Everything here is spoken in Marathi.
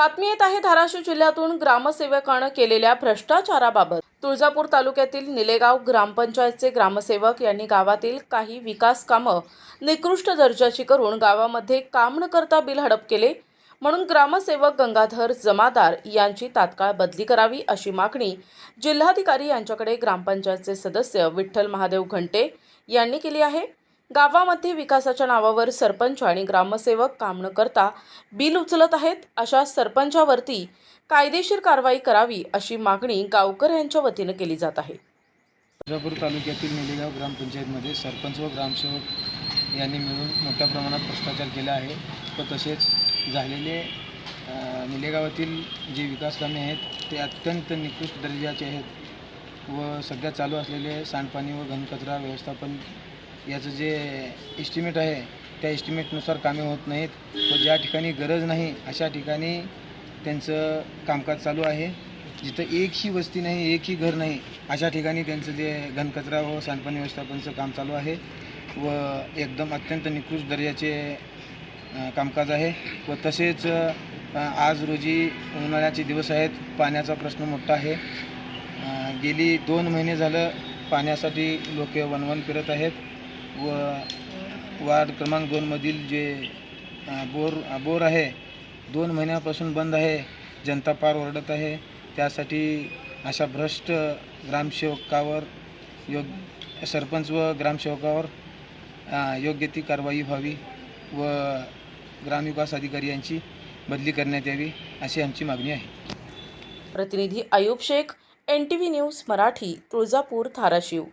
बातमी येत आहे धाराशिव जिल्ह्यातून ग्रामसेवकांनं केलेल्या भ्रष्टाचाराबाबत। तुळजापूर तालुक्यातील निलेगाव ग्रामपंचायतचे ग्रामसेवक यांनी गावातील काही विकास कामं निकृष्ट दर्जाची करून गावामध्ये काम न करता बिल हडप केले, म्हणून ग्रामसेवक गंगाधर जमादार यांची तात्काळ बदली करावी अशी मागणी जिल्हाधिकारी यांच्याकडे ग्रामपंचायतचे सदस्य विठ्ठल महादेव घंटे यांनी केली आहे। गावामध्ये विकासाच्या नावावर सरपंच आणि ग्रामसेवक काम न करता बिल उचलत आहेत, अशा सरपंचावरती कायदेशीर कारवाई करावी अशी मागणी गावकऱ्यांच्या वतीने केली जात आहे। तुळजापूर तालुक्यातील निलेगाव ग्रामपंचायतमध्ये सरपंच व ग्रामसेवक यांनी मिळून मोठ्या प्रमाणात भ्रष्टाचार केला आहे व तसेच झालेले निलेगावातील जे विकास कामे आहेत ते अत्यंत निकृष्ट दर्जाचे आहेत व सध्या चालू असलेले सांडपाणी व घनकचरा व्यवस्थापन याचं जे एस्टिमेट आहे त्या एस्टिमेटनुसार कामे होत नाहीत व ज्या ठिकाणी गरज नाही अशा ठिकाणी त्यांचं कामकाज चालू आहे। जिथं एकही वस्ती नाही, एकही घर नाही अशा ठिकाणी त्यांचं जे घनकचरा व सांडपाणी व्यवस्थापनाचं काम चालू आहे व एकदम अत्यंत निकृष्ट दर्जाचे कामकाज आहे व तसेच आज रोजी उन्हाळ्याचे दिवस आहेत, पाण्याचा प्रश्न मोठा आहे। गेली 2 महिने झालं पाण्यासाठी लोक वणवण फिरत आहेत व वार्ड क्रमांक 2 मधील जे बोर आहे 2 महिन्यापासून बंद आहे। जनता पार ओरडत आहे। त्यासाठी अशा भ्रष्ट ग्रामसेवकावर सरपंच व ग्रामसेवकावर योग्य ती कारवाई व्हावी व ग्रामविकास अधिकारी यांची बदली करण्यात यावी अशी आमची मागणी आहे। प्रतिनिधी अयूब शेख, NTV न्यूज मराठी, तुळजापूर, धाराशिव।